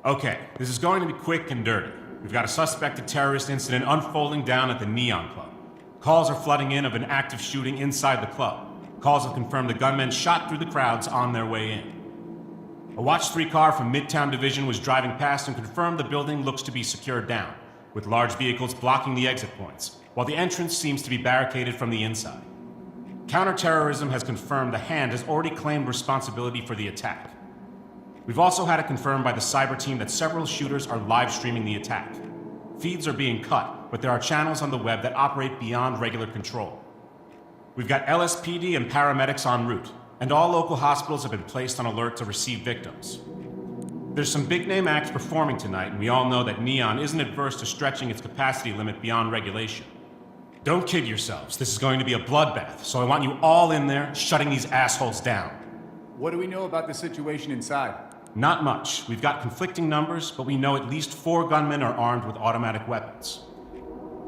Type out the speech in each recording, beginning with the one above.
Okay, this is going to be quick and dirty. We've got a suspected terrorist incident unfolding down at the Neon Club. Calls are flooding in of an active shooting inside the club. Calls have confirmed the gunmen shot through the crowds on their way in. A Watch 3 car from Midtown Division was driving past and confirmed the building looks to be secured down, with large vehicles blocking the exit points, while the entrance seems to be barricaded from the inside. Counterterrorism has confirmed the Hand has already claimed responsibility for the attack. We've also had it confirmed by the cyber team that several shooters are live streaming the attack. Feeds are being cut, but there are channels on the web that operate beyond regular control. We've got LSPD and paramedics en route, and all local hospitals have been placed on alert to receive victims. There's some big-name acts performing tonight, and we all know that Neon isn't adverse to stretching its capacity limit beyond regulation. Don't kid yourselves, this is going to be a bloodbath, so I want you all in there, shutting these assholes down. What do we know about the situation inside? Not much. We've got conflicting numbers, but we know at least 4 gunmen are armed with automatic weapons.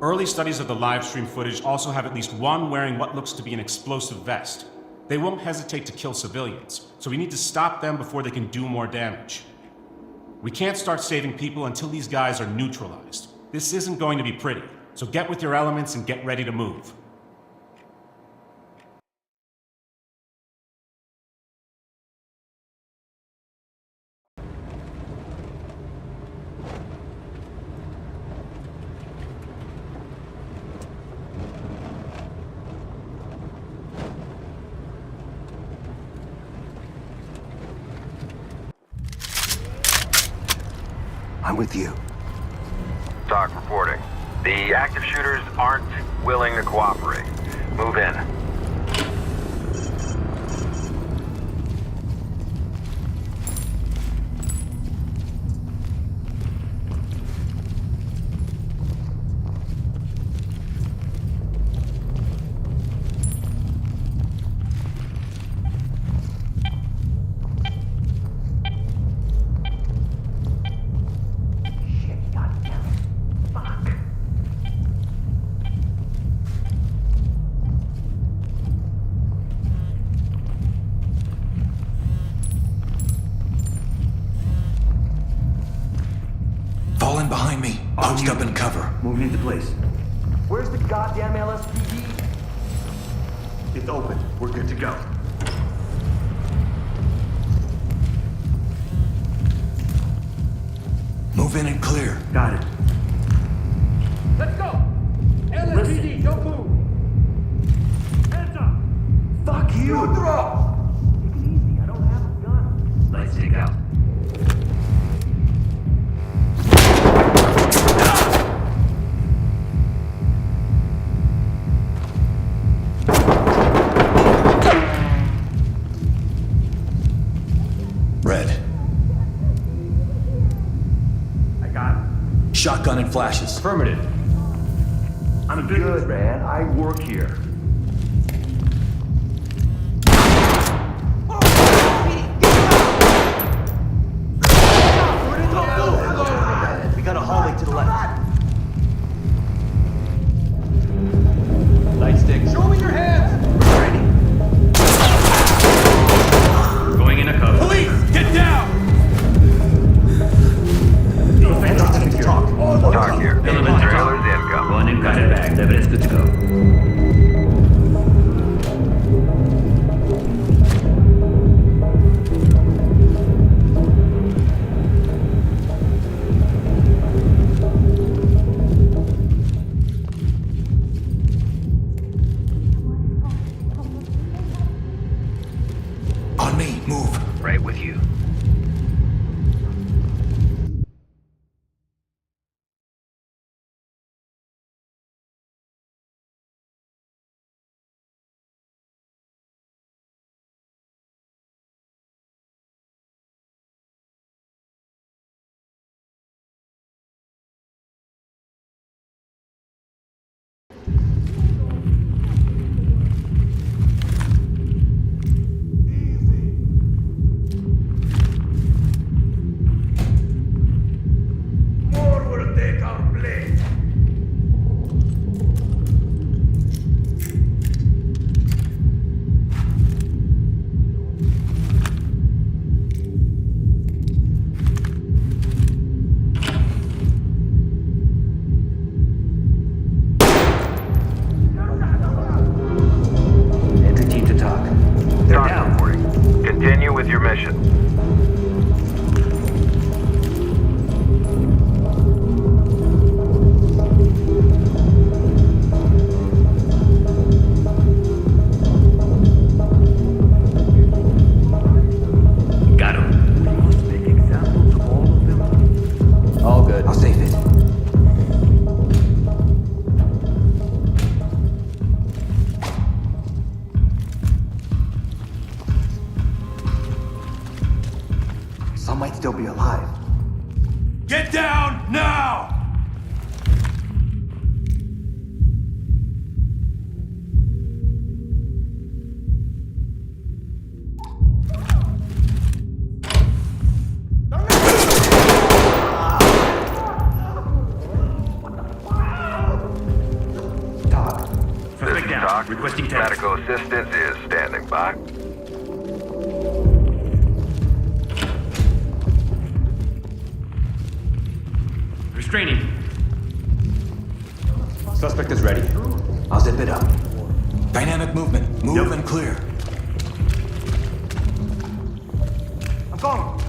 Early studies of the live stream footage also have at least one wearing what looks to be an explosive vest. They won't hesitate to kill civilians, so we need to stop them before they can do more damage. We can't start saving people until these guys are neutralized. This isn't going to be pretty, so get with your elements and get ready to move. I'm with you. Doc reporting. The active shooters aren't willing to cooperate. Move in. Falling behind me. Post up and cover. Moving into place. Where's the goddamn LSPD? It's open. We're good to go. Move in and clear. Got it. Let's go! LSPD, don't move! Hands up! Fuck you! Take it easy, I don't have a gun. Let's dig out. Red. I got it. Shotgun and flashes. Affirmative. I'm a good man. I work here. We got a hallway to the left. Nightstick. Show me your hands! Ready. Going in a cover. Police, get down! Doc here. Trailers income. One in got it back. Evidence good to go. Requesting tech. Medical assistance is standing by. Restraining. Suspect is ready. I'll zip it up. Dynamic movement. Move and clear. I'm going.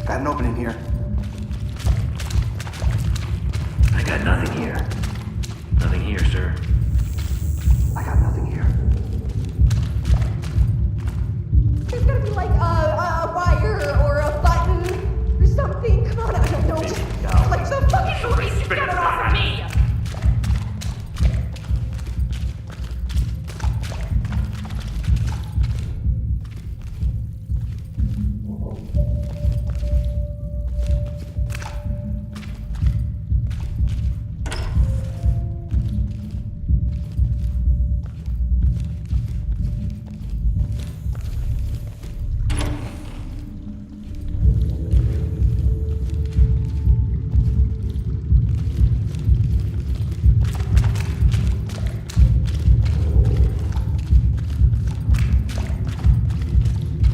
Got an opening here. I got nothing here. Nothing here, sir. I got nothing here. There's gotta be like a wire or a button or something. Come on, I don't know. Like the fucking police just got it off of me.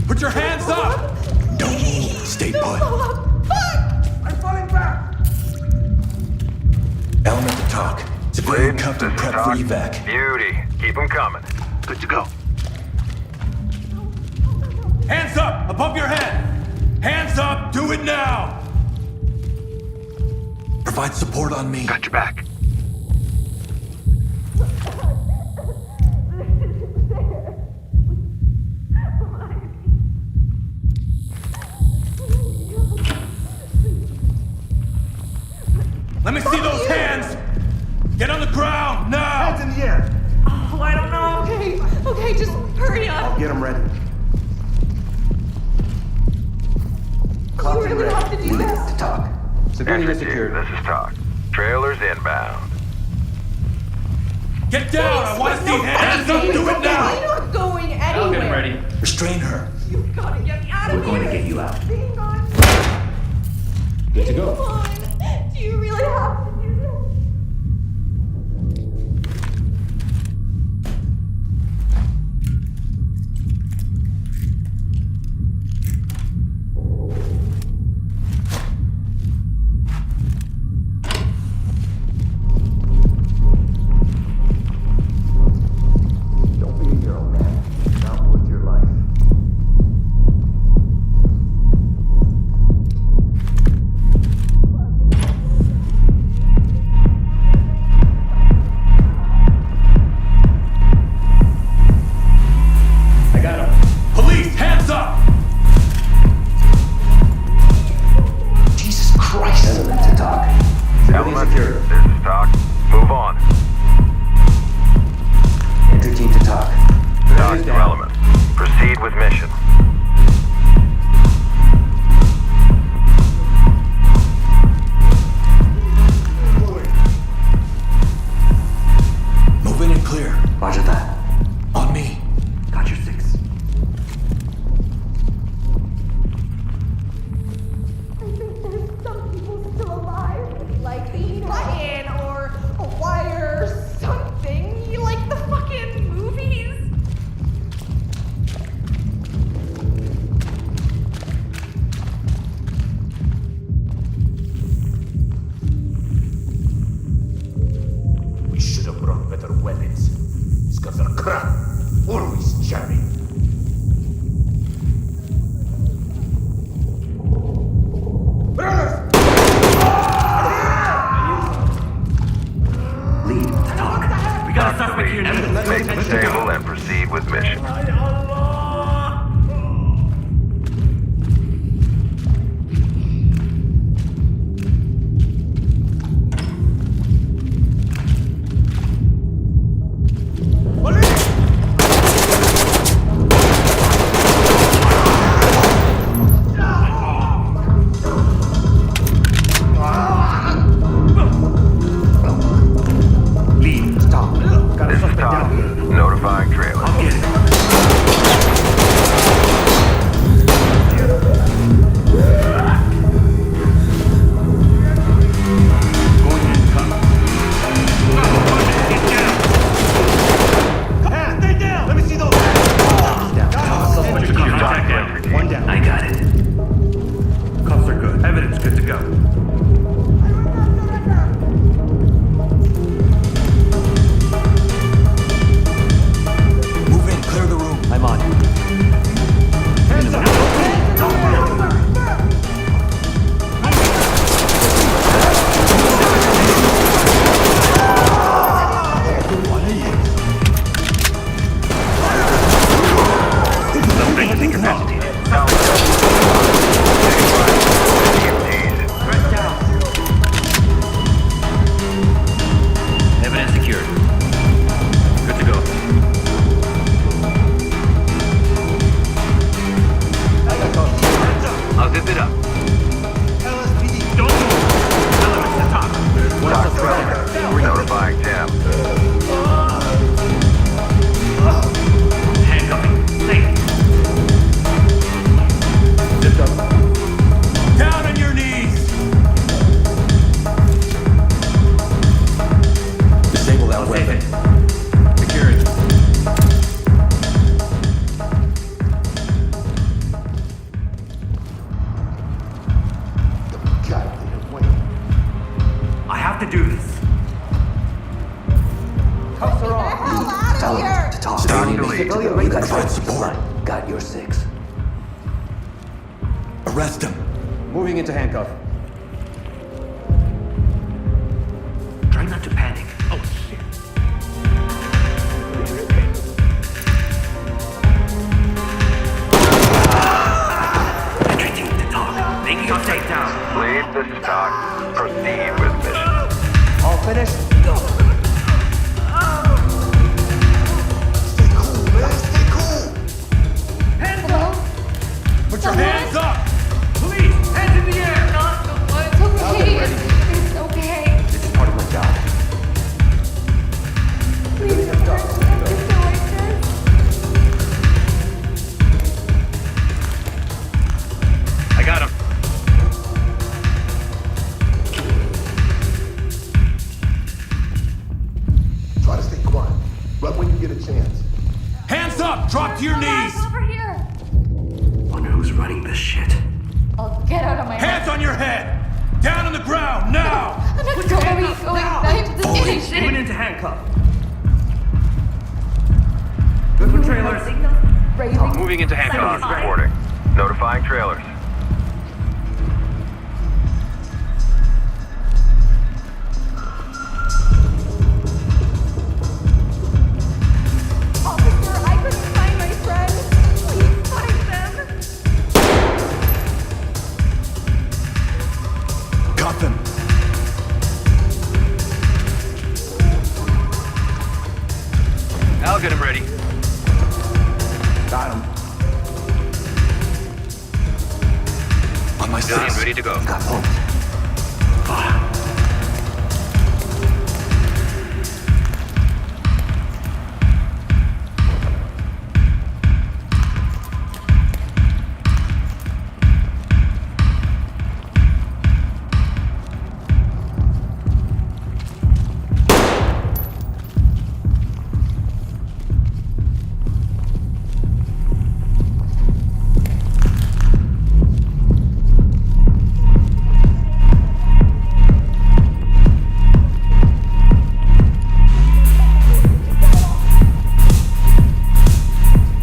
Put your hands up! Don't move. Stay put. I'm falling back. Element to talk. Civilian Raid, cuffed this and is prepped Doc. for evac. Beauty. Keep them coming. Good to go. Hands up! Above your head! Hands up! Do it now! Provide support on me. Got your back. Let me see those hands! Get on the ground, now! Hands in the air. Oh, I don't know. Okay, just hurry up. Get them ready. You Copy really ready. have to do this. To talk. Civilian is Entry team, secured. this is Talk. Trailers inbound. Get down! I want to see hands up! Do it now! You're not going anywhere. I'll get him ready. Restrain her. You've got to get me out of We're here. going to get you out. Hang on. Good to go. Come on. Do you really have to do this? Don't be a hero, man. Not worth your life. I got him. Police, hands up! Jesus Christ. Element to talk. Civilian Element, secured. this is Talk. Move on. Entry team to talk. Talk to Element. Proceed with mission. Move in and clear. Roger that. On me. Got your six. I think there's some people still alive. Like the button or a wire have to do this. Cuffs are Get the on. hell out of here! To talk. Civilian Civilian lead. civilian rate Provide support. Got your 6. Arrest him. Moving into handcuff. Try not to panic. Oh, shit. Everything to talk. Making your take down. Lead, this is Doc. Proceed with mission. All finished? Stay cool, man. Stay cool. Hello? Put your hands up! Police, hands in the air. It's okay. It's okay. This is part of my job. Please don't hurt me. It's so like this. I got him. Try to stay quiet. Right when you get a chance. Hands up! Drop to your knees! Over here. Wonder who's running this shit. I'll get out of my Hands on your head! Down on the ground, now! I'm not going back to the station. Moving into handcuff. Good for trailers. Raising. Moving into handcuffs. Reporting. Notifying trailers. Officer, I couldn't find my friends. Please find them. Cuff him. I'll get him ready. Got him. On my Johnny, 6. ready to go. Got points.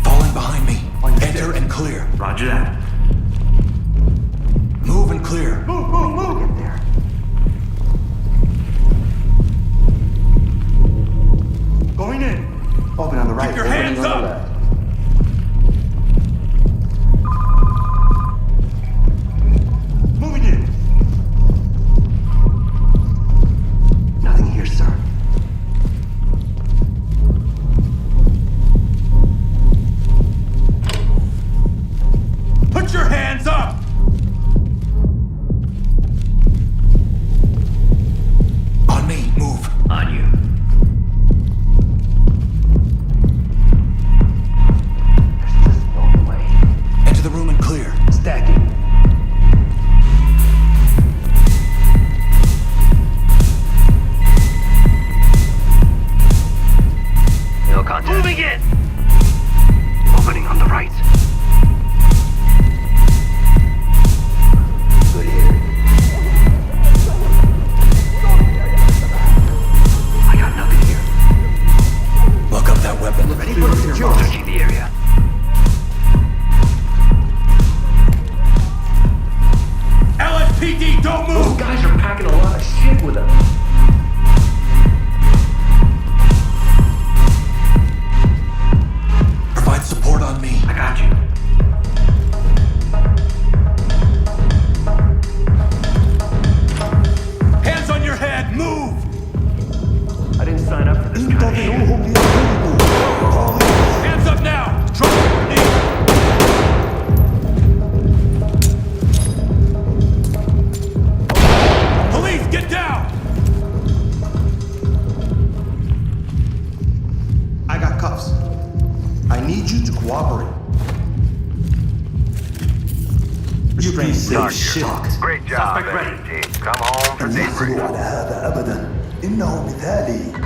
Falling behind me. Enter and clear. Roger that. Move and clear. Move, move, move. Get there. Going in. Open on the right. Keep your opening hands on the up. left. Moving in. Nothing here, sir. Put your hands up! On me. Move. On you. There's just no way. Enter the room and clear. Stacking. No contact. Moving in. Opening on the right. Good here. I got nothing here. Look up that weapon. Ready for secure. Searching the area. LSPD, don't Those move! guys are packing a lot of shit with them. Provide support on me. I got you. Hands on your head, move! I didn't sign up for this kind of shit. Hands up now! Drop to your knees! Police, get down! I got cuffs. I need you to cooperate. Restraint Doc safe. here. Shock. Great job, Suspect ready. team. Come home for لن daybreak. يحصلوا على هذا أبدا. إنه مثالي.